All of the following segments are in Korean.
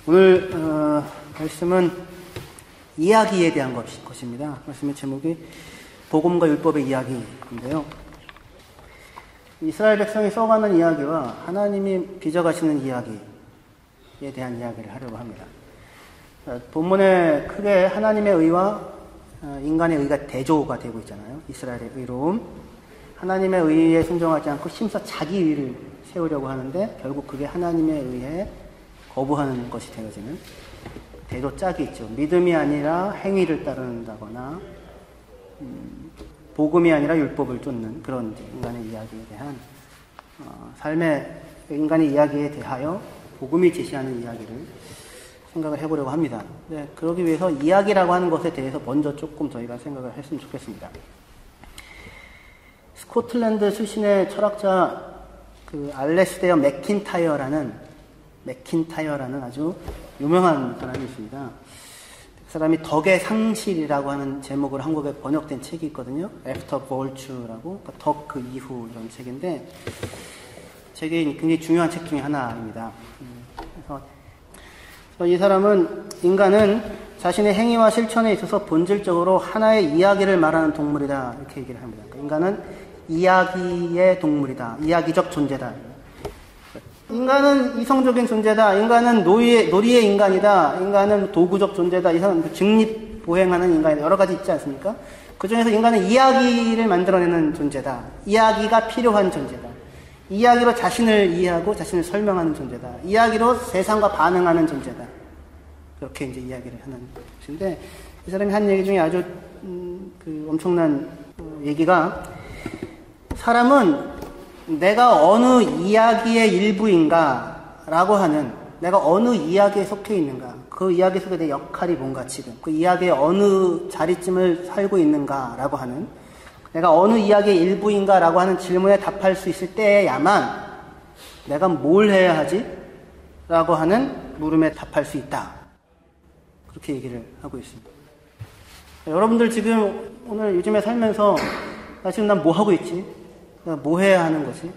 오늘 말씀은 이야기에 대한 것입니다. 말씀의 제목이 복음과 율법의 이야기인데요. 이스라엘 백성이 써가는 이야기와 하나님이 빚어가시는 이야기에 대한 이야기를 하려고 합니다. 본문에 크게 하나님의 의와 인간의 의가 대조가 되고 있잖아요. 이스라엘의 의로움, 하나님의 의에 순종하지 않고 심사 자기 의를 세우려고 하는데 결국 그게 하나님의 의에 거부하는 것이 되어지는 대조 짝이 있죠. 믿음이 아니라 행위를 따른다거나 복음이 아니라 율법을 쫓는 그런 인간의 이야기에 대한 삶의 인간의 이야기에 대하여 복음이 제시하는 이야기를 생각을 해보려고 합니다. 네, 그러기 위해서 이야기라고 하는 것에 대해서 먼저 조금 저희가 생각을 했으면 좋겠습니다. 스코틀랜드 출신의 철학자 알레스데어 맥킨타이어라는 아주 유명한 사람이 있습니다. 그 사람이 덕의 상실이라고 하는 제목으로 한국에 번역된 책이 있거든요. After Virtue라고, 그러니까 덕 그 이후 이런 책인데, 책이 굉장히 중요한 책 중에 하나입니다. 그래서 이 사람은 인간은 자신의 행위와 실천에 있어서 본질적으로 하나의 이야기를 말하는 동물이다 이렇게 얘기를 합니다. 그러니까 인간은 이야기의 동물이다, 이야기적 존재다. 인간은 이성적인 존재다. 인간은 놀이의 인간이다. 인간은 도구적 존재다. 이상 직립보행하는 인간이다. 여러 가지 있지 않습니까? 그 중에서 인간은 이야기를 만들어내는 존재다. 이야기가 필요한 존재다. 이야기로 자신을 이해하고 자신을 설명하는 존재다. 이야기로 세상과 반응하는 존재다. 그렇게 이제 이야기를 하는 것인데, 이 사람이 한 얘기 중에 아주 엄청난 얘기가, 사람은 내가 어느 이야기의 일부인가 라고 하는, 내가 어느 이야기에 속해 있는가, 그 이야기 속에 내 역할이 뭔가, 지금 그 이야기의 어느 자리쯤을 살고 있는가 라고 하는, 내가 어느 이야기의 일부인가 라고 하는 질문에 답할 수 있을 때야만 내가 뭘 해야 하지? 라고 하는 물음에 답할 수 있다. 그렇게 얘기를 하고 있습니다. 여러분들 지금 오늘 요즘에 살면서 지금 난 뭐 하고 있지? 내가 뭐 해야 하는 거지?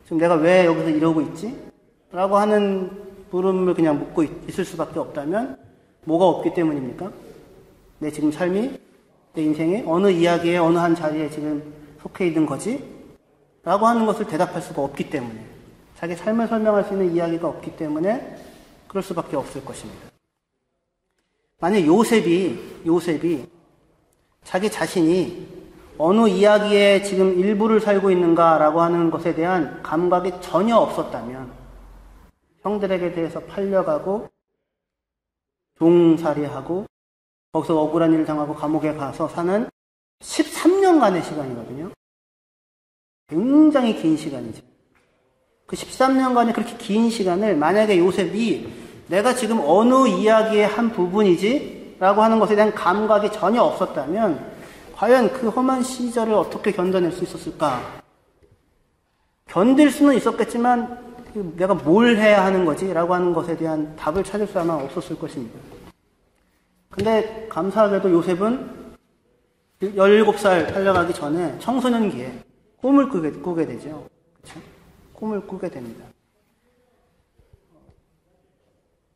지금 내가 왜 여기서 이러고 있지? 라고 하는 물음을 그냥 묻고 있을 수밖에 없다면 뭐가 없기 때문입니까? 내 지금 삶이, 내 인생의 어느 이야기에 어느 한 자리에 지금 속해 있는 거지? 라고 하는 것을 대답할 수가 없기 때문에, 자기 삶을 설명할 수 있는 이야기가 없기 때문에 그럴 수밖에 없을 것입니다. 만약 요셉이 자기 자신이 어느 이야기에 지금 일부를 살고 있는가라고 하는 것에 대한 감각이 전혀 없었다면, 형들에게 대해서 팔려가고 종살이하고 거기서 억울한 일을 당하고 감옥에 가서 사는 13년간의 시간이거든요. 굉장히 긴 시간이죠. 그 13년간의 그렇게 긴 시간을 만약에 요셉이 내가 지금 어느 이야기의 한 부분이지? 라고 하는 것에 대한 감각이 전혀 없었다면 과연 그 험한 시절을 어떻게 견뎌낼 수 있었을까? 견딜 수는 있었겠지만 내가 뭘 해야 하는 거지? 라고 하는 것에 대한 답을 찾을 수 아마 없었을 것입니다. 근데 감사하게도 요셉은 17살 살려가기 전에 청소년기에 꿈을 꾸게 되죠. 그렇죠? 꿈을 꾸게 됩니다.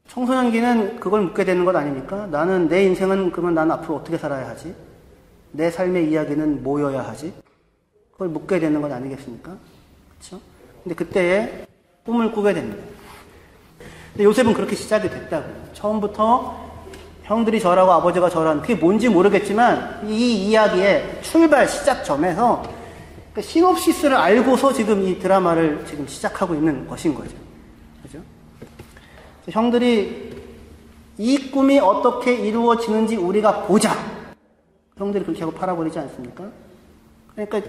청소년기는 그걸 묻게 되는 것 아닙니까? 나는, 내 인생은 그러면 난 앞으로 어떻게 살아야 하지? 내 삶의 이야기는 뭐여야 하지? 그걸 묻게 되는 것 아니겠습니까? 그렇죠? 근데 그때에 꿈을 꾸게 됩니다. 근데 요셉은 그렇게 시작이 됐다고요. 처음부터 형들이 저라고 아버지가 저라는, 그게 뭔지 모르겠지만 이 이야기의 출발 시작점에서 그 시놉시스를 알고서 지금 이 드라마를 지금 시작하고 있는 것인 거죠. 그죠? 형들이 이 꿈이 어떻게 이루어지는지 우리가 보자. 형들이 그렇게 하고 팔아버리지 않습니까? 그러니까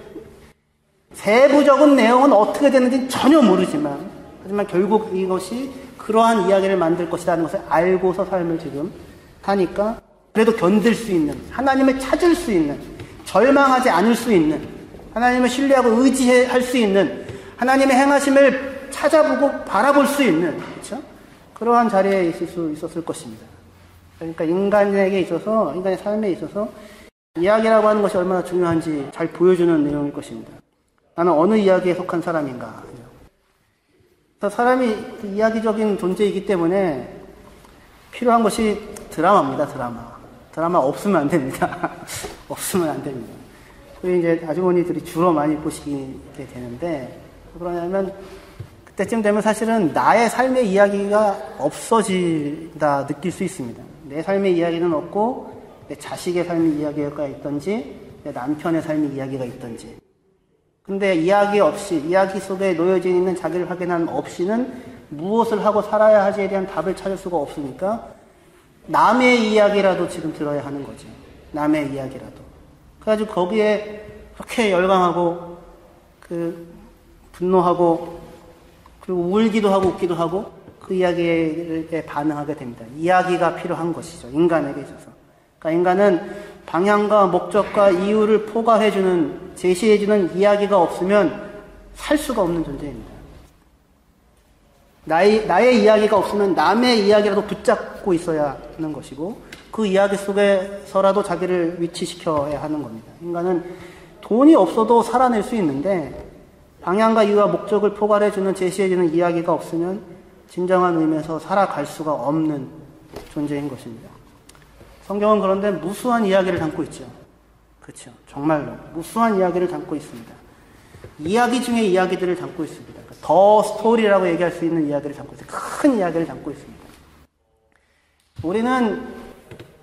세부적인 내용은 어떻게 되는지 전혀 모르지만, 하지만 결국 이것이 그러한 이야기를 만들 것이라는 것을 알고서 삶을 지금 하니까 그래도 견딜 수 있는, 하나님을 찾을 수 있는, 절망하지 않을 수 있는, 하나님을 신뢰하고 의지할 수 있는, 하나님의 행하심을 찾아보고 바라볼 수 있는, 그렇죠? 그러한 자리에 있을 수 있었을 것입니다. 그러니까 인간에게 있어서, 인간의 삶에 있어서 이야기라고 하는 것이 얼마나 중요한지 잘 보여주는 내용일 것입니다. 나는 어느 이야기에 속한 사람인가. 사람이 이야기적인 존재이기 때문에 필요한 것이 드라마입니다, 드라마. 드라마 없으면 안 됩니다. 없으면 안 됩니다. 그리고 이제 아주머니들이 주로 많이 보시게 되는데, 그러냐면, 그때쯤 되면 사실은 나의 삶의 이야기가 없어진다 느낄 수 있습니다. 내 삶의 이야기는 없고, 내 자식의 삶의 이야기가 있든지, 내 남편의 삶의 이야기가 있든지. 근데 이야기 없이, 이야기 속에 놓여져 있는 자기를 확인함 없이는 무엇을 하고 살아야 하지에 대한 답을 찾을 수가 없으니까 남의 이야기라도 지금 들어야 하는 거죠. 남의 이야기라도. 그래가지고 거기에 그렇게 열광하고, 분노하고, 그리고 울기도 하고 웃기도 하고 그 이야기에 반응하게 됩니다. 이야기가 필요한 것이죠. 인간에게 있어서. 그러니까 인간은 방향과 목적과 이유를 포괄해주는, 제시해주는 이야기가 없으면 살 수가 없는 존재입니다. 나의 이야기가 없으면 남의 이야기라도 붙잡고 있어야 하는 것이고 그 이야기 속에서라도 자기를 위치시켜야 하는 겁니다. 인간은 돈이 없어도 살아낼 수 있는데 방향과 이유와 목적을 포괄해주는, 제시해주는 이야기가 없으면 진정한 의미에서 살아갈 수가 없는 존재인 것입니다. 성경은 그런데 무수한 이야기를 담고 있죠. 그렇죠. 정말로 무수한 이야기를 담고 있습니다. 이야기 중에 이야기들을 담고 있습니다. 더 스토리라고 얘기할 수 있는 이야기를 담고 있습니다. 큰 이야기를 담고 있습니다. 우리는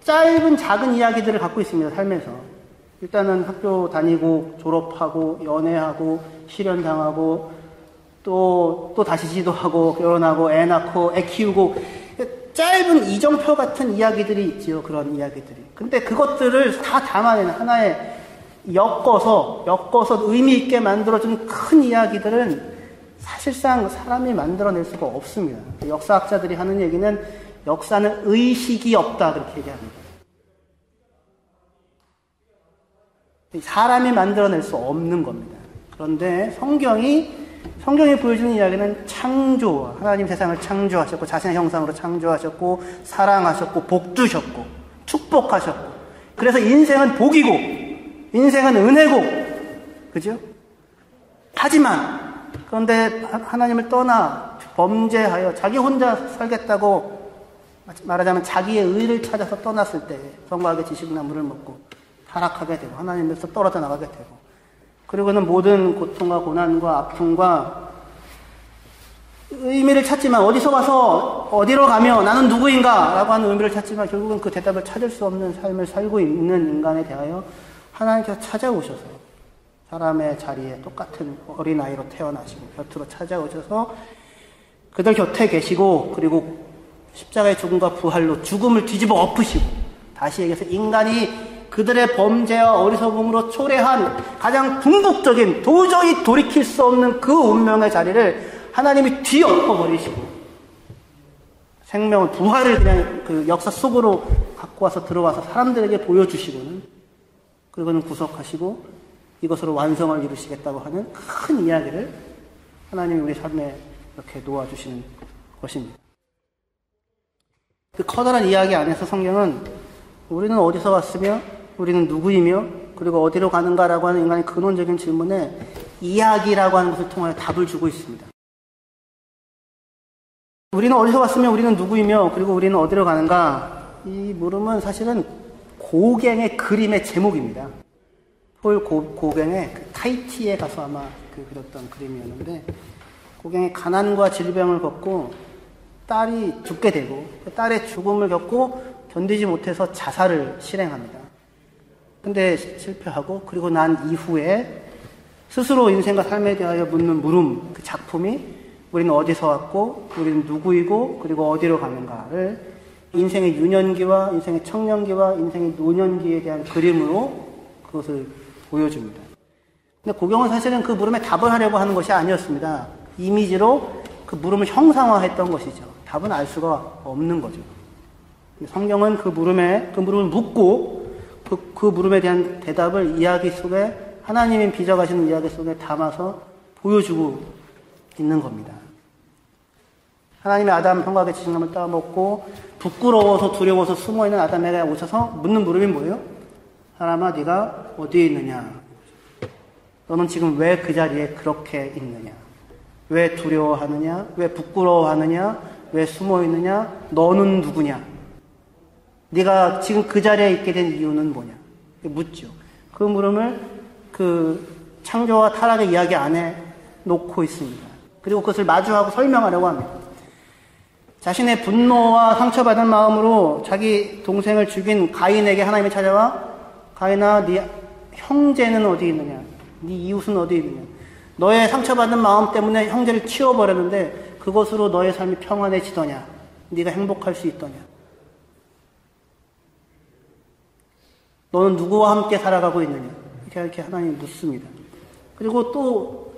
짧은 작은 이야기들을 갖고 있습니다. 삶에서. 일단은 학교 다니고 졸업하고 연애하고 실연당하고 또 다시 지도하고 결혼하고 애 낳고 애 키우고 짧은 이정표 같은 이야기들이 있지요. 그런 이야기들이. 근데 그것들을 다 담아내는 하나의 엮어서 의미 있게 만들어준 큰 이야기들은 사실상 사람이 만들어낼 수가 없습니다. 역사학자들이 하는 얘기는 역사는 의식이 없다 그렇게 얘기합니다. 사람이 만들어낼 수 없는 겁니다. 그런데 성경이 보여주는 이야기는 창조, 하나님 세상을 창조하셨고 자신의 형상으로 창조하셨고 사랑하셨고 복주셨고 축복하셨고 그래서 인생은 복이고 인생은 은혜고 그죠? 하지만 그런데 하나님을 떠나 범죄하여 자기 혼자 살겠다고 말하자면 자기의 의를 찾아서 떠났을 때 선과학의 지식나무를 먹고 타락하게 되고 하나님에서 떨어져 나가게 되고 그리고는 모든 고통과 고난과 아픔과 의미를 찾지만 어디서 와서 어디로 가며 나는 누구인가 라고 하는 의미를 찾지만 결국은 그 대답을 찾을 수 없는 삶을 살고 있는 인간에 대하여 하나님께서 찾아오셔서 사람의 자리에 똑같은 어린아이로 태어나시고 곁으로 찾아오셔서 그들 곁에 계시고 그리고 십자가의 죽음과 부활로 죽음을 뒤집어 엎으시고 다시 얘기해서 인간이 그들의 범죄와 어리석음으로 초래한 가장 궁극적인 도저히 돌이킬 수 없는 그 운명의 자리를 하나님이 뒤엎어버리시고 생명을 부활을 그냥 그 역사 속으로 갖고 와서 들어와서 사람들에게 보여주시고는 그리고는 구속하시고 이것으로 완성을 이루시겠다고 하는 큰 이야기를 하나님이 우리 삶에 이렇게 놓아주시는 것입니다. 그 커다란 이야기 안에서 성경은 우리는 어디서 왔으며 우리는 누구이며 그리고 어디로 가는가라고 하는 인간의 근원적인 질문에 이야기라고 하는 것을 통하여 답을 주고 있습니다. 우리는 어디서 왔으며 우리는 누구이며 그리고 우리는 어디로 가는가 이 물음은 사실은 고갱의 그림의 제목입니다. 폴 고갱의 그 타히티에 가서 아마 그렸던 그림이었는데 고갱의 가난과 질병을 겪고 딸이 죽게 되고 딸의 죽음을 겪고 견디지 못해서 자살을 실행합니다. 근데 실패하고 그리고 난 이후에 스스로 인생과 삶에 대하여 묻는 물음 그 작품이 우리는 어디서 왔고 우리는 누구이고 그리고 어디로 가는가를 인생의 유년기와 인생의 청년기와 인생의 노년기에 대한 그림으로 그것을 보여줍니다. 근데 고경은 사실은 그 물음에 답을 하려고 하는 것이 아니었습니다. 이미지로 그 물음을 형상화했던 것이죠. 답은 알 수가 없는 거죠. 성경은 그 물음을 묻고 그 물음에 대한 대답을 이야기 속에 하나님이 빚어가시는 이야기 속에 담아서 보여주고 있는 겁니다. 하나님의 아담 성곽의 지식나무를 따먹고 부끄러워서 두려워서 숨어있는 아담에게 오셔서 묻는 물음이 뭐예요? 사람아 네가 어디에 있느냐? 너는 지금 왜 그 자리에 그렇게 있느냐? 왜 두려워하느냐? 왜 부끄러워하느냐? 왜 숨어있느냐? 너는 누구냐? 네가 지금 그 자리에 있게 된 이유는 뭐냐? 묻죠. 그 물음을 그 창조와 타락의 이야기 안에 놓고 있습니다. 그리고 그것을 마주하고 설명하려고 합니다. 자신의 분노와 상처받은 마음으로 자기 동생을 죽인 가인에게 하나님이 찾아와 가인아, 네 형제는 어디 있느냐? 네 이웃은 어디 있느냐? 너의 상처받은 마음 때문에 형제를 치워버렸는데 그것으로 너의 삶이 평안해지더냐? 네가 행복할 수 있더냐? 너는 누구와 함께 살아가고 있느냐? 이렇게 하나님이 묻습니다. 그리고 또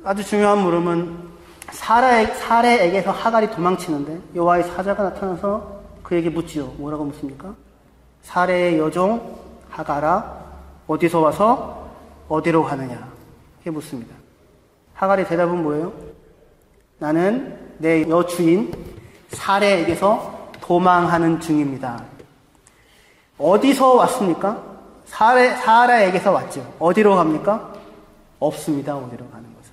아주 중요한 물음은 사레에게서 하갈이 도망치는데 여호와의 사자가 나타나서 그에게 묻지요. 뭐라고 묻습니까? 사레의 여종 하갈아, 어디서 와서 어디로 가느냐? 이렇게 묻습니다. 하갈의 대답은 뭐예요? 나는 내 여주인 사레에게서 도망하는 중입니다. 어디서 왔습니까? 사라에게서 왔죠. 어디로 갑니까? 없습니다. 어디로 가는 것은.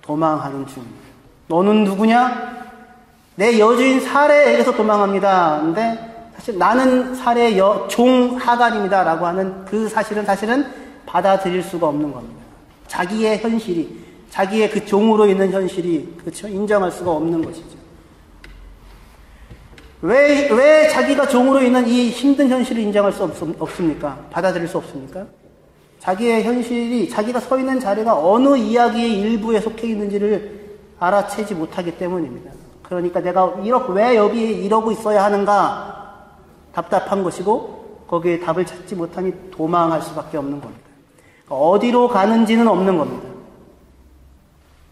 도망하는 중입니다. 너는 누구냐? 내 여주인 사레에게서 도망합니다. 근데 사실 나는 사레의 종 하갈입니다. 라고 하는 그 사실은 받아들일 수가 없는 겁니다. 자기의 현실이, 자기의 그 종으로 있는 현실이, 그렇죠? 인정할 수가 없는 것이죠. 왜 자기가 종으로 있는 이 힘든 현실을 인정할 수 없습니까? 받아들일 수 없습니까? 자기의 현실이, 자기가 서 있는 자리가 어느 이야기의 일부에 속해 있는지를 알아채지 못하기 때문입니다. 그러니까 내가 왜 여기에 이러고 있어야 하는가 답답한 것이고 거기에 답을 찾지 못하니 도망할 수밖에 없는 겁니다. 어디로 가는지는 없는 겁니다.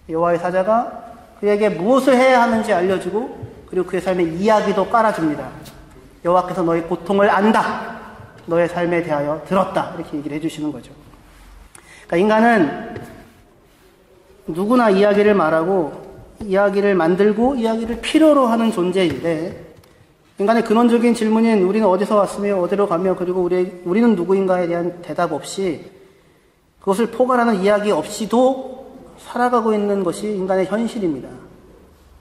여호와의 사자가 그에게 무엇을 해야 하는지 알려주고 그리고 그의 삶의 이야기도 깔아줍니다. 여호와께서 너의 고통을 안다. 너의 삶에 대하여 들었다. 이렇게 얘기를 해주시는 거죠. 그러니까 인간은 누구나 이야기를 말하고 이야기를 만들고 이야기를 필요로 하는 존재인데 인간의 근원적인 질문인 우리는 어디서 왔으며 어디로 가며 그리고 우리는 누구인가에 대한 대답 없이 그것을 포괄하는 이야기 없이도 살아가고 있는 것이 인간의 현실입니다.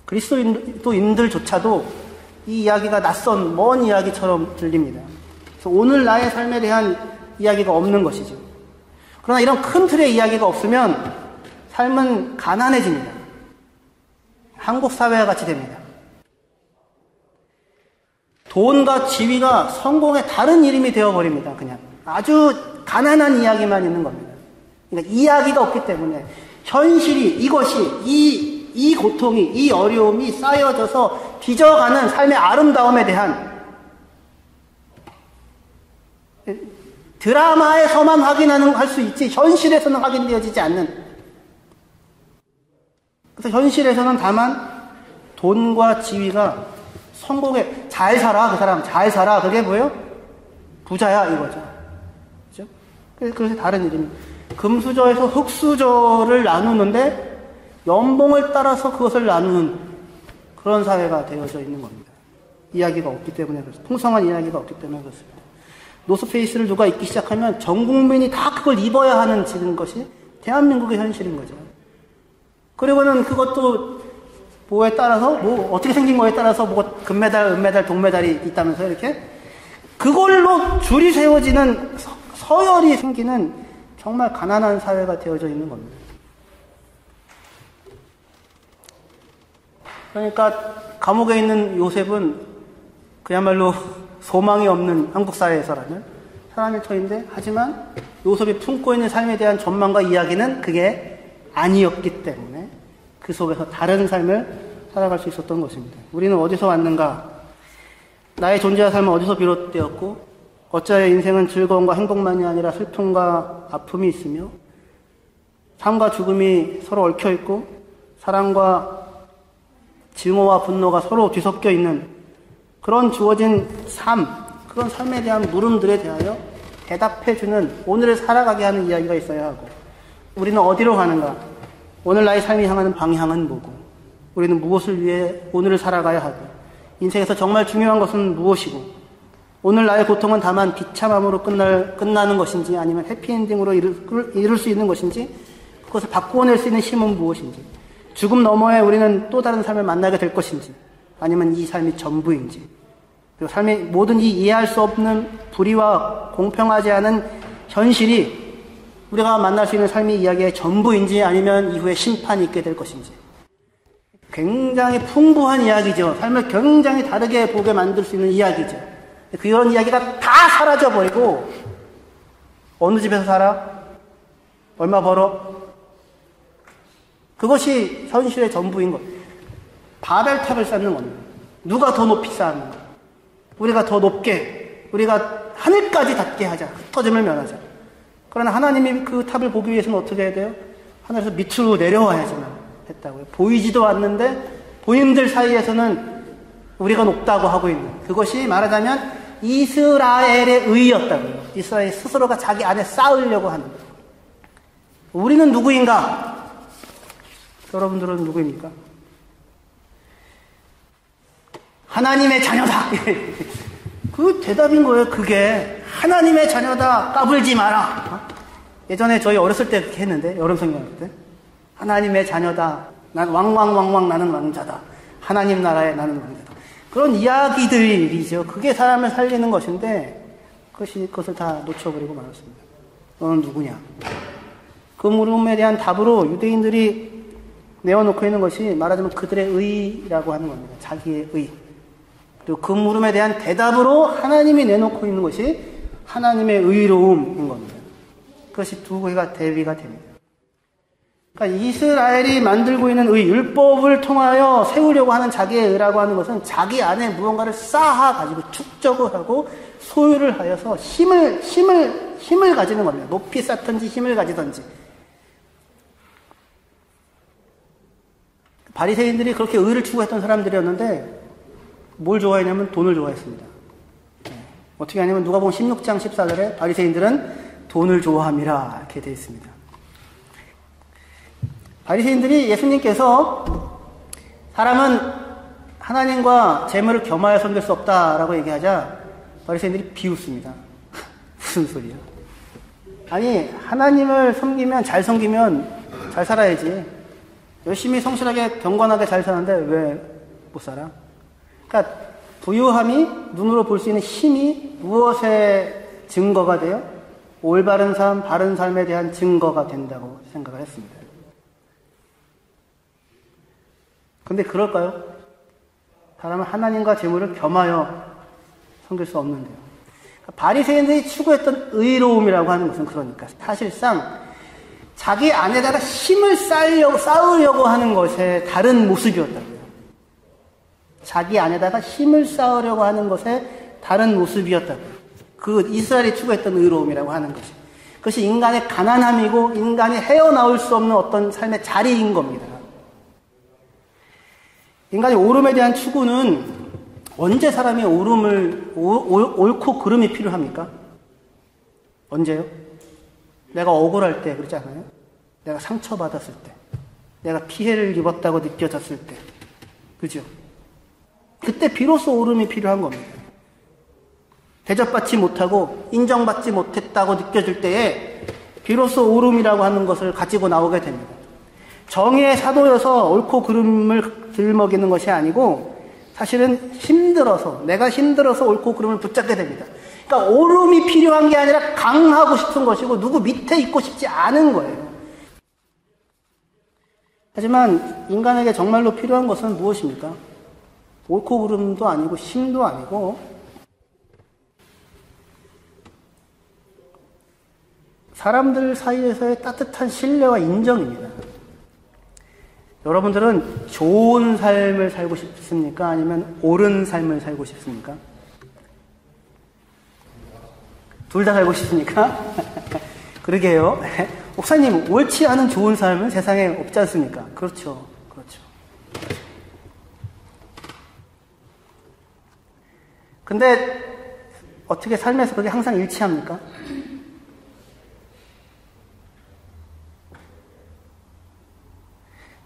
그리스도인들조차도 이 이야기가 낯선 먼 이야기처럼 들립니다. 그래서 오늘 나의 삶에 대한 이야기가 없는 것이죠. 그러나 이런 큰 틀의 이야기가 없으면 삶은 가난해집니다. 한국 사회와 같이 됩니다. 돈과 지위가 성공의 다른 이름이 되어버립니다. 그냥 아주 가난한 이야기만 있는 겁니다. 그러니까 이야기가 없기 때문에 현실이 이것이 이 고통이 이 어려움이 쌓여져서 뒤져가는 삶의 아름다움에 대한 드라마에서만 할 수 있지 현실에서는 확인되어지지 않는 그래서 현실에서는 다만 돈과 지위가 성공에 잘 살아 그 사람 잘 살아 그게 뭐예요? 부자야 이거죠. 그렇죠? 그래서 다른 이름이 금수저에서 흙수저를 나누는데 연봉을 따라서 그것을 나누는 그런 사회가 되어져 있는 겁니다. 이야기가 없기 때문에 그렇습니다. 풍성한 이야기가 없기 때문에 그렇습니다. 노스페이스를 누가 입기 시작하면 전 국민이 다 그걸 입어야 하는 지금 것이 대한민국의 현실인 거죠. 그리고는 그것도 뭐에 따라서 어떻게 생긴 거에 따라서 금메달, 은메달, 동메달이 있다면서 이렇게 그걸로 줄이 세워지는 서열이 생기는 정말 가난한 사회가 되어져 있는 겁니다. 그러니까 감옥에 있는 요셉은 그야말로 소망이 없는 한국 사회에서라면 사람의 터인데 하지만 요셉이 품고 있는 삶에 대한 전망과 이야기는 그게 아니었기 때문에 그 속에서 다른 삶을 살아갈 수 있었던 것입니다. 우리는 어디서 왔는가? 나의 존재와 삶은 어디서 비롯되었고 어찌하여 인생은 즐거움과 행복만이 아니라 슬픔과 아픔이 있으며 삶과 죽음이 서로 얽혀있고 사랑과 증오와 분노가 서로 뒤섞여 있는 그런 주어진 그런 삶에 대한 물음들에 대하여 대답해주는 오늘을 살아가게 하는 이야기가 있어야 하고 우리는 어디로 가는가? 오늘 나의 삶이 향하는 방향은 뭐고 우리는 무엇을 위해 오늘을 살아가야 하고 인생에서 정말 중요한 것은 무엇이고 오늘 나의 고통은 다만 비참함으로 끝나는 것인지 아니면 해피엔딩으로 이룰 수 있는 것인지 그것을 바꾸어낼 수 있는 힘은 무엇인지, 죽음 너머에 우리는 또 다른 삶을 만나게 될 것인지, 아니면 이 삶이 전부인지, 그리고 삶의 모든 이 이해할 수 없는 불의와 공평하지 않은 현실이 우리가 만날 수 있는 삶의 이야기의 전부인지, 아니면 이후에 심판이 있게 될 것인지. 굉장히 풍부한 이야기죠. 삶을 굉장히 다르게 보게 만들 수 있는 이야기죠. 그런 이야기가 다 사라져버리고, 어느 집에서 살아? 얼마 벌어? 그것이 현실의 전부인 것. 바벨탑을 쌓는 겁니다. 누가 더 높이 쌓는가? 우리가 더 높게, 우리가 하늘까지 닿게 하자. 흩어짐을 면하자. 그러나 하나님이 그 탑을 보기 위해서는 어떻게 해야 돼요? 하늘에서 밑으로 내려와야지만 했다고요. 보이지도 않는데 본인들 사이에서는 우리가 높다고 하고 있는, 그것이 말하자면 이스라엘의 의였다고요. 이스라엘 스스로가 자기 안에 쌓으려고 하는 거예요. 우리는 누구인가? 여러분들은 누구입니까? 하나님의 자녀다. 그 대답인 거예요. 그게 하나님의 자녀다. 까불지 마라. 예전에 저희 어렸을 때 그렇게 했는데, 여름 성경할 때 하나님의 자녀다. 난 왕왕왕왕 나는 왕자다. 하나님 나라에 나는 왕자다. 그런 이야기들이죠. 그게 사람을 살리는 것인데 그것을 다 놓쳐버리고 말았습니다. 너는 누구냐? 그 물음에 대한 답으로 유대인들이 내어놓고 있는 것이 말하자면 그들의 의라고 하는 겁니다. 자기의 의. 그리고 그 물음에 대한 대답으로 하나님이 내놓고 있는 것이 하나님의 의로움인 겁니다. 그것이 두 개가 대비가 됩니다. 그러니까 이스라엘이 만들고 있는 의, 율법을 통하여 세우려고 하는 자기의 의라고 하는 것은 자기 안에 무언가를 쌓아가지고 축적을 하고 소유를 하여서 힘을 가지는 겁니다. 높이 쌓든지 힘을 가지든지. 바리새인들이 그렇게 의를 추구했던 사람들이었는데 뭘 좋아했냐면 돈을 좋아했습니다. 어떻게 하냐면 누가복음 16장 14절에 바리새인들은 돈을 좋아함이라 이렇게 되어 있습니다. 바리새인들이 예수님께서 사람은 하나님과 재물을 겸하여 섬길 수 없다라고 얘기하자 바리새인들이 비웃습니다. 무슨 소리야? 아니, 하나님을 섬기면 잘 살아야지. 열심히 성실하게 경건하게 잘 사는데 왜 못 살아? 그러니까 부유함이 눈으로 볼 수 있는 힘이 무엇의 증거가 돼요? 올바른 삶, 바른 삶에 대한 증거가 된다고 생각을 했습니다. 근데 그럴까요? 사람은 하나님과 재물을 겸하여 섬길 수 없는데요. 바리새인들이 추구했던 의로움이라고 하는 것은 그러니까 사실상 자기 안에다가 힘을 쌓으려고 하는 것의 다른 모습이었다고요. 자기 안에다가 힘을 쌓으려고 하는 것의 다른 모습이었다고요. 그 이스라엘이 추구했던 의로움이라고 하는 것이. 그것이 인간의 가난함이고 인간이 헤어나올 수 없는 어떤 삶의 자리인 겁니다. 인간의 오름에 대한 추구는 언제 사람이 옳고 그름이 필요합니까? 언제요? 내가 억울할 때 그러지 않아요? 내가 상처받았을 때, 내가 피해를 입었다고 느껴졌을 때, 그죠? 그때 비로소 오름이 필요한 겁니다. 대접받지 못하고 인정받지 못했다고 느껴질 때에 비로소 오름이라고 하는 것을 가지고 나오게 됩니다. 정의의 사도여서 옳고 그름을 들먹이는 것이 아니고 사실은 내가 힘들어서 옳고 그름을 붙잡게 됩니다. 그러니까 오름이 필요한 게 아니라 강하고 싶은 것이고 누구 밑에 있고 싶지 않은 거예요. 하지만 인간에게 정말로 필요한 것은 무엇입니까? 옳고 그름도 아니고 힘도 아니고 사람들 사이에서의 따뜻한 신뢰와 인정입니다. 여러분들은 좋은 삶을 살고 싶습니까? 아니면 옳은 삶을 살고 싶습니까? 둘 다 살고 싶습니까? 그러게요. 목사님, 옳지 않은 좋은 삶은 세상에 없지 않습니까? 그렇죠. 그렇죠. 근데 어떻게 삶에서 그게 항상 일치합니까?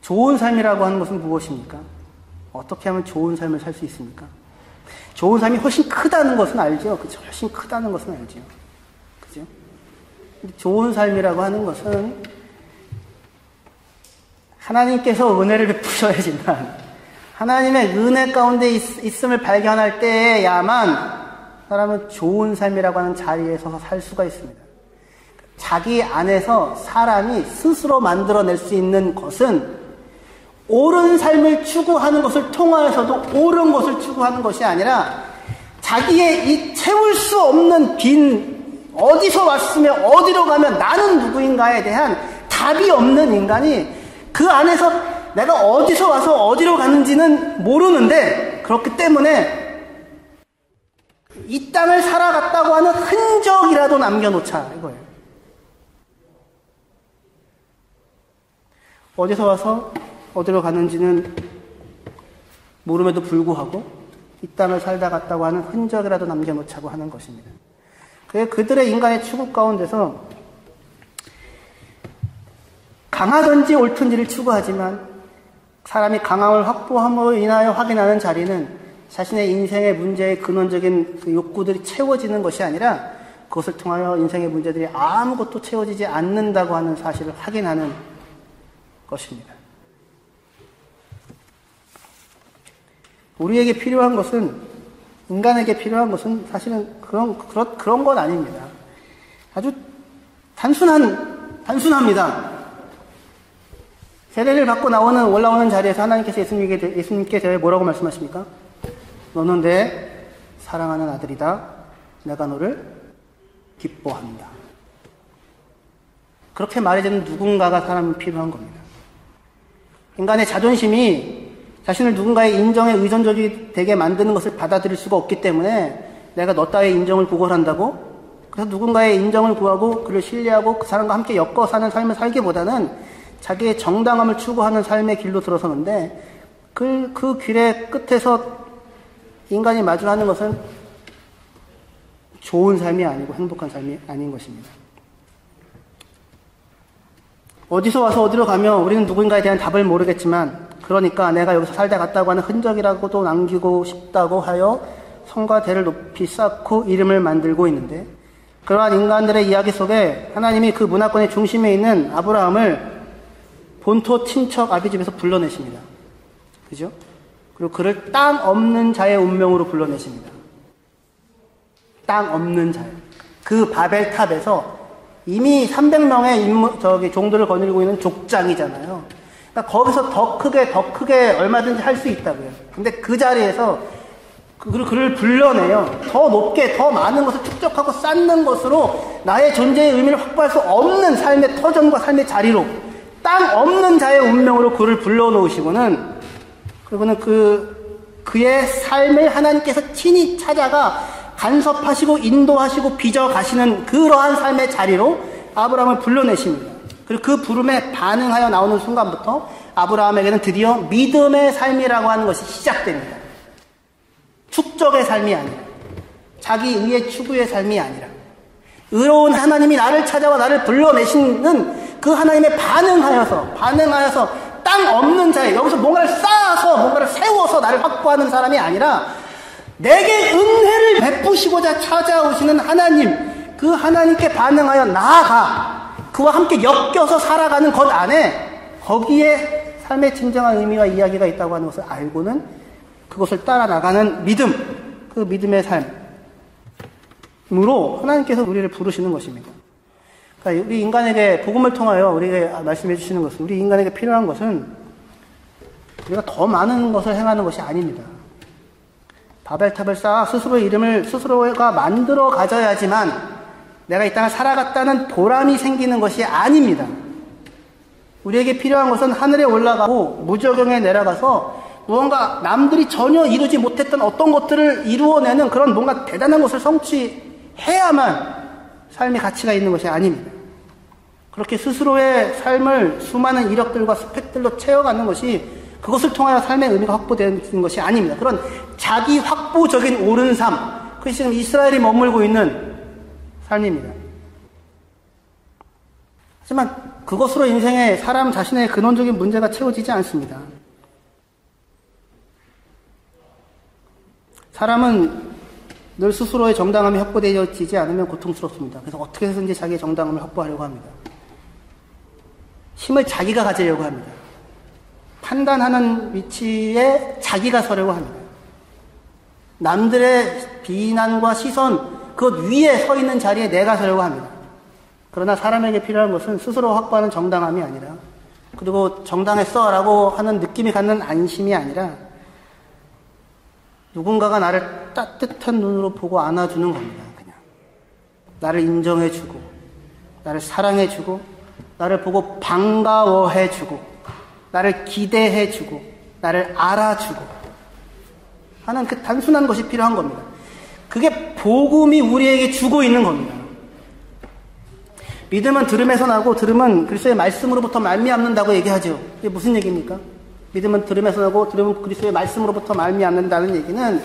좋은 삶이라고 하는 것은 무엇입니까? 어떻게 하면 좋은 삶을 살 수 있습니까? 좋은 삶이 훨씬 크다는 것은 알죠. 그죠? 훨씬 크다는 것은 알죠. 그죠? 좋은 삶이라고 하는 것은 하나님께서 은혜를 베푸셔야지만 하나님의 은혜 가운데 있음을 발견할 때야만 사람은 좋은 삶이라고 하는 자리에 서서 살 수가 있습니다. 자기 안에서 사람이 스스로 만들어낼 수 있는 것은 옳은 삶을 추구하는 것을 통하여서도 옳은 것을 추구하는 것이 아니라 자기의 이 채울 수 없는 빈, 어디서 왔으며 어디로 가면 나는 누구인가에 대한 답이 없는 인간이 그 안에서 내가 어디서 와서 어디로 가는지는 모르는데 그렇기 때문에 이 땅을 살아갔다고 하는 흔적이라도 남겨놓자 이거예요. 어디서 와서 어디로 가는지는 모름에도 불구하고 이 땅을 살다 갔다고 하는 흔적이라도 남겨놓자고 하는 것입니다. 그들의 인간의 추구 가운데서 강하든지 옳든지를 추구하지만 사람이 강함을 확보함으로 인하여 확인하는 자리는 자신의 인생의 문제의 근원적인 그 욕구들이 채워지는 것이 아니라 그것을 통하여 인생의 문제들이 아무것도 채워지지 않는다고 하는 사실을 확인하는 것입니다. 우리에게 필요한 것은, 인간에게 필요한 것은 사실은 그런 건 아닙니다. 아주 단순합니다. 세례를 받고 올라오는 자리에서 하나님께서 예수님께 대해 뭐라고 말씀하십니까? 너는 내 사랑하는 아들이다. 내가 너를 기뻐한다. 그렇게 말해주는 누군가가 사람이 필요한 겁니다. 인간의 자존심이 자신을 누군가의 인정에 의존적이 되게 만드는 것을 받아들일 수가 없기 때문에 내가 너 따위의 인정을 구걸한다고 그래서 누군가의 인정을 구하고 그를 신뢰하고 그 사람과 함께 엮어 사는 삶을 살기보다는 자기의 정당함을 추구하는 삶의 길로 들어서는데 그 길의 끝에서 인간이 마주하는 것은 좋은 삶이 아니고 행복한 삶이 아닌 것입니다. 어디서 와서 어디로 가며 우리는 누군가에 대한 답을 모르겠지만 그러니까 내가 여기서 살다 갔다고 하는 흔적이라고도 남기고 싶다고 하여 성과 대를 높이 쌓고 이름을 만들고 있는데 그러한 인간들의 이야기 속에 하나님이 그 문화권의 중심에 있는 아브라함을 본토 친척 아비집에서 불러내십니다. 그죠? 그리고 그를 땅 없는 자의 운명으로 불러내십니다. 땅 없는 자예요. 그 바벨탑에서 이미 300명의 종들을 거느리고 있는 족장이잖아요. 그러니까 거기서 더 크게 얼마든지 할 수 있다고요. 근데 그 자리에서 그를 불러내요. 더 높게, 더 많은 것을 축적하고 쌓는 것으로 나의 존재의 의미를 확보할 수 없는 삶의 터전과 삶의 자리로 땅 없는 자의 운명으로 그를 불러놓으시고는 그리고는 그의 삶을 하나님께서 친히 찾아가 간섭하시고 인도하시고 빚어가시는 그러한 삶의 자리로 아브라함을 불러내십니다. 그리고 그 부름에 반응하여 나오는 순간부터 아브라함에게는 드디어 믿음의 삶이라고 하는 것이 시작됩니다. 축적의 삶이 아니라 자기 의의 추구의 삶이 아니라 의로운 하나님이 나를 찾아와 나를 불러내시는 그 하나님에 반응하여서 땅 없는 자에 여기서 뭔가를 쌓아서 뭔가를 세워서 나를 확보하는 사람이 아니라 내게 은혜를 베푸시고자 찾아오시는 하나님, 그 하나님께 반응하여 나아가 그와 함께 엮여서 살아가는 것 안에 거기에 삶의 진정한 의미와 이야기가 있다고 하는 것을 알고는 그것을 따라 나가는 믿음, 그 믿음의 삶으로 하나님께서 우리를 부르시는 것입니다. 그러니까 우리 인간에게 복음을 통하여 우리에게 말씀해 주시는 것은 우리 인간에게 필요한 것은 우리가 더 많은 것을 행하는 것이 아닙니다. 바벨탑을 쌓아 스스로의 이름을 스스로가 만들어 가져야지만 내가 이 땅을 살아갔다는 보람이 생기는 것이 아닙니다. 우리에게 필요한 것은 하늘에 올라가고 무저경에 내려가서 무언가 남들이 전혀 이루지 못했던 어떤 것들을 이루어내는 그런 뭔가 대단한 것을 성취해야만 삶의 가치가 있는 것이 아닙니다. 그렇게 스스로의 삶을 수많은 이력들과 스펙들로 채워가는 것이 그것을 통하여 삶의 의미가 확보되는 것이 아닙니다. 그런 자기 확보적인 옳은 삶, 그것이 지금 이스라엘이 머물고 있는 삶입니다. 하지만 그것으로 인생의 사람 자신의 근원적인 문제가 채워지지 않습니다. 사람은 늘 스스로의 정당함이 확보되어지지 않으면 고통스럽습니다. 그래서 어떻게 해서든지 자기의 정당함을 확보하려고 합니다. 힘을 자기가 가지려고 합니다. 판단하는 위치에 자기가 서려고 합니다. 남들의 비난과 시선, 그 위에 서 있는 자리에 내가 서려고 합니다. 그러나 사람에게 필요한 것은 스스로 확보하는 정당함이 아니라, 그리고 정당했어라고 하는 느낌이 갖는 안심이 아니라, 누군가가 나를 따뜻한 눈으로 보고 안아주는 겁니다. 그냥 나를 인정해주고, 나를 사랑해주고, 나를 보고 반가워해주고, 나를 기대해주고, 나를 알아주고 하는 그 단순한 것이 필요한 겁니다. 그게 복음이 우리에게 주고 있는 겁니다. 믿음은 들음에서 나고 들음은 그리스도의 말씀으로부터 말미암는다고 얘기하죠. 이게 무슨 얘기입니까? 믿음은 들음에서 나고 들음은 그리스도의 말씀으로부터 말미암는다는 얘기는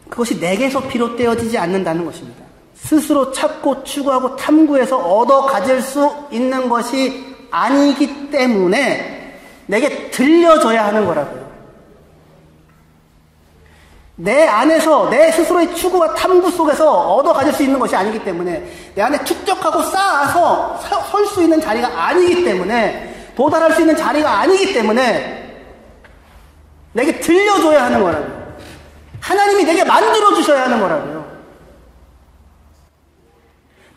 그것이 내게서 비롯되어지지 않는다는 것입니다. 스스로 찾고 추구하고 탐구해서 얻어 가질 수 있는 것이 아니기 때문에 내게 들려줘야 하는 거라고요. 내 안에서 내 스스로의 추구와 탐구 속에서 얻어 가질 수 있는 것이 아니기 때문에, 내 안에 축적하고 쌓아서 설 수 있는 자리가 아니기 때문에, 도달할 수 있는 자리가 아니기 때문에 내게 들려줘야 하는 거라고요. 하나님이 내게 만들어 주셔야 하는 거라고요.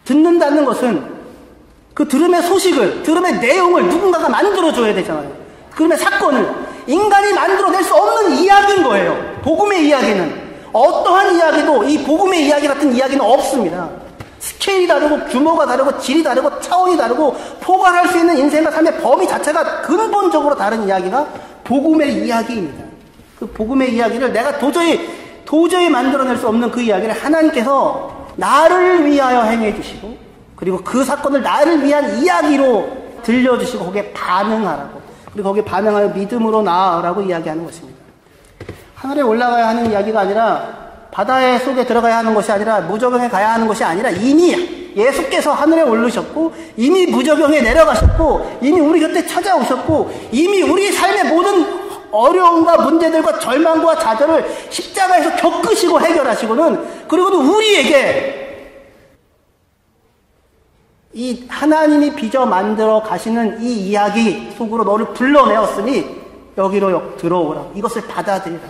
듣는다는 것은 그 들음의 소식을, 들음의 내용을 누군가가 만들어줘야 되잖아요. 들음의 사건을 인간이 만들어낼 수 없는 이야기인 거예요. 복음의 이야기는. 어떠한 이야기도 이 복음의 이야기 같은 이야기는 없습니다. 스케일이 다르고 규모가 다르고 질이 다르고 차원이 다르고 포괄할 수 있는 인생과 삶의 범위 자체가 근본적으로 다른 이야기가 복음의 이야기입니다. 그 복음의 이야기를 내가 도저히 만들어낼 수 없는 그 이야기를 하나님께서 나를 위하여 행해 주시고, 그리고 그 사건을 나를 위한 이야기로 들려주시고 거기에 반응하라고, 그리고 거기에 반응하여 믿음으로 나아가라고 이야기하는 것입니다. 하늘에 올라가야 하는 이야기가 아니라, 바다의 속에 들어가야 하는 것이 아니라, 무저경에 가야 하는 것이 아니라, 이미 예수께서 하늘에 오르셨고, 이미 무저경에 내려가셨고, 이미 우리 곁에 찾아오셨고, 이미 우리의 삶의 모든 어려움과 문제들과 절망과 좌절을 십자가에서 겪으시고 해결하시고는, 그리고는 우리에게 이 하나님이 빚어 만들어 가시는 이 이야기 속으로 너를 불러내었으니 여기로 들어오라. 이것을 받아들이라.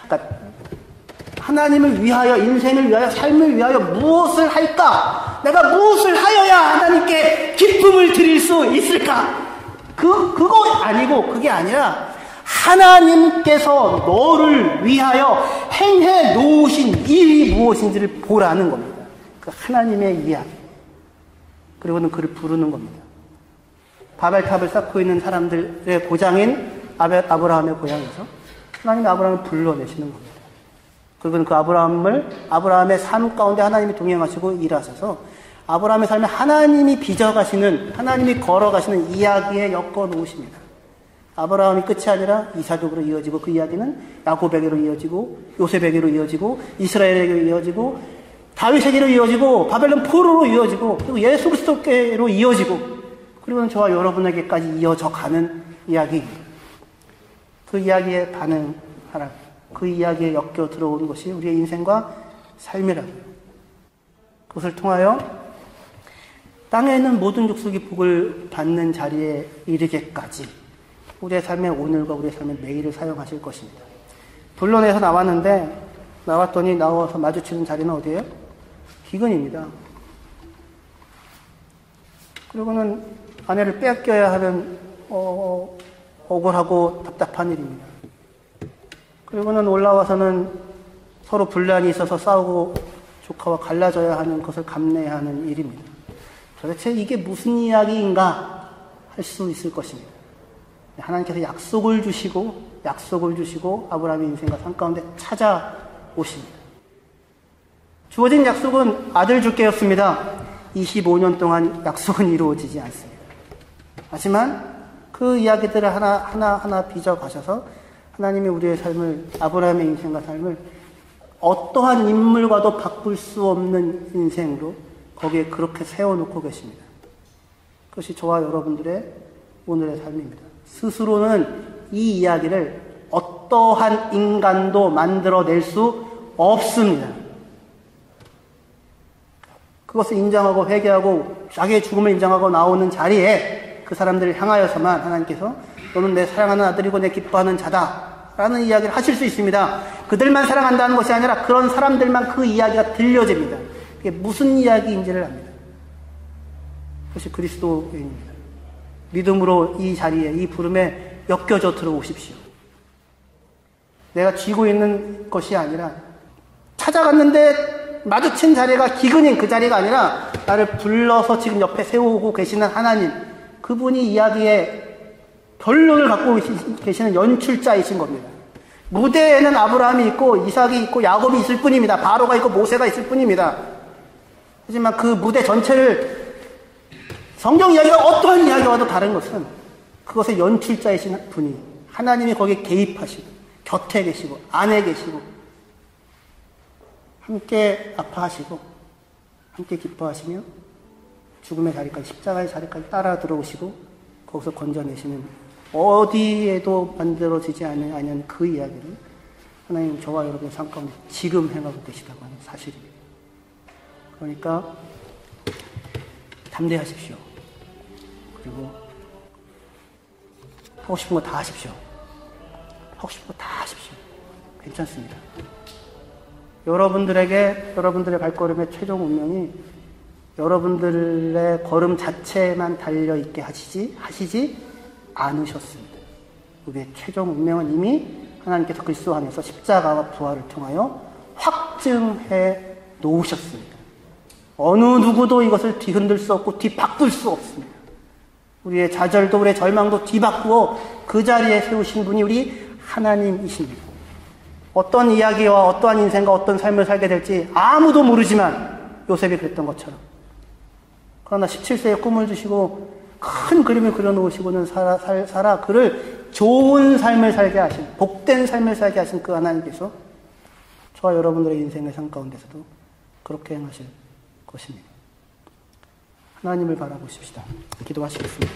그러니까 하나님을 위하여, 인생을 위하여, 삶을 위하여 무엇을 할까? 내가 무엇을 하여야 하나님께 기쁨을 드릴 수 있을까? 그거 아니고, 그게 아니라 하나님께서 너를 위하여 행해 놓으신 일이 무엇인지를 보라는 겁니다. 그 하나님의 이야기. 그리고는 그를 부르는 겁니다. 바벨탑을 쌓고 있는 사람들의 고장인 아브라함의 고향에서 하나님이 아브라함을 불러내시는 겁니다. 그리고는 그 아브라함의 삶 가운데 하나님이 동행하시고 일하셔서 아브라함의 삶에 하나님이 빚어가시는, 하나님이 걸어가시는 이야기에 엮어 놓으십니다. 아브라함이 끝이 아니라 이삭으로 이어지고, 그 이야기는 야곱에게로 이어지고, 요셉에게로 이어지고, 이스라엘에게로 이어지고, 다윗에게로 이어지고, 바벨론 포로로 이어지고, 그리고 예수 그리스도께로 이어지고, 그리고는 저와 여러분에게까지 이어져 가는 이야기입니다. 그 이야기에 반응하라. 그 이야기에 엮여 들어오는 것이 우리의 인생과 삶이라고요. 그것을 통하여 땅에 있는 모든 족속이 복을 받는 자리에 이르게까지 우리의 삶의 오늘과 우리의 삶의 내일을 사용하실 것입니다. 불론에서 나왔더니 나와서 마주치는 자리는 어디예요? 기근입니다. 그리고는 아내를 빼앗겨야 하는 억울하고 답답한 일입니다. 그리고는 올라와서는 서로 분란이 있어서 싸우고 조카와 갈라져야 하는 것을 감내해야 하는 일입니다. 도대체 이게 무슨 이야기인가 할 수 있을 것입니다. 하나님께서 약속을 주시고 아브라함의 인생과 삶 가운데 찾아오십니다. 주어진 약속은 아들 줄게였습니다. 25년 동안 약속은 이루어지지 않습니다. 하지만 그 이야기들을 하나 빚어가셔서 하나님이 우리의 삶을, 아브라함의 인생과 삶을 어떠한 인물과도 바꿀 수 없는 인생으로 거기에 그렇게 세워놓고 계십니다. 그것이 저와 여러분들의 오늘의 삶입니다. 스스로는 이 이야기를 어떠한 인간도 만들어낼 수 없습니다. 그것을 인정하고 회개하고 자기의 죽음을 인정하고 나오는 자리에 그 사람들을 향하여서만 하나님께서 너는 내 사랑하는 아들이고 내 기뻐하는 자다 라는 이야기를 하실 수 있습니다. 그들만 사랑한다는 것이 아니라 그런 사람들만 그 이야기가 들려집니다. 그게 무슨 이야기인지를 압니다. 그것이 그리스도인입니다. 믿음으로 이 자리에, 이 부름에 엮여져 들어오십시오. 내가 쥐고 있는 것이 아니라 찾아갔는데 마주친 자리가 기근인 그 자리가 아니라 나를 불러서 지금 옆에 세우고 계시는 하나님, 그분이 이야기의 결론을 갖고 계시는 연출자이신 겁니다. 무대에는 아브라함이 있고 이삭이 있고 야곱이 있을 뿐입니다. 바로가 있고 모세가 있을 뿐입니다. 하지만 그 무대 전체를 성경 이야기가 어떠한 이야기와도 다른 것은 그것의 연출자이신 분이 하나님이 거기에 개입하시고 곁에 계시고 안에 계시고 함께 아파하시고 함께 기뻐하시며 죽음의 자리까지 십자가의 자리까지 따라 들어오시고 거기서 건져내시는 어디에도 만들어지지 않은 그 이야기를 하나님 저와 여러분의 삶 가운데 지금 행하고 계시다고 하는 사실입니다. 그러니까 담대하십시오. 그리고 하고 싶은 거 다 하십시오. 하고 싶은 거 다 하십시오. 괜찮습니다. 여러분들의 발걸음의 최종 운명이 여러분들의 걸음 자체만 달려있게 하시지 않으셨습니다. 우리의 최종 운명은 이미 하나님께서 그리스도 안에서 십자가와 부활을 통하여 확증해 놓으셨습니다. 어느 누구도 이것을 뒤흔들 수 없고 뒤바꿀 수 없습니다. 우리의 좌절도 우리의 절망도 뒤바꾸어 그 자리에 세우신 분이 우리 하나님이십니다. 어떤 이야기와 어떠한 인생과 어떤 삶을 살게 될지 아무도 모르지만 요셉이 그랬던 것처럼 그러나 17세에 꿈을 주시고 큰 그림을 그려놓으시고는 살아 그를 좋은 삶을 살게 하신, 복된 삶을 살게 하신 그 하나님께서 저와 여러분들의 인생의 삶 가운데서도 그렇게 행하실 것입니다. 하나님을 바라보십시다. 기도하시겠습니다.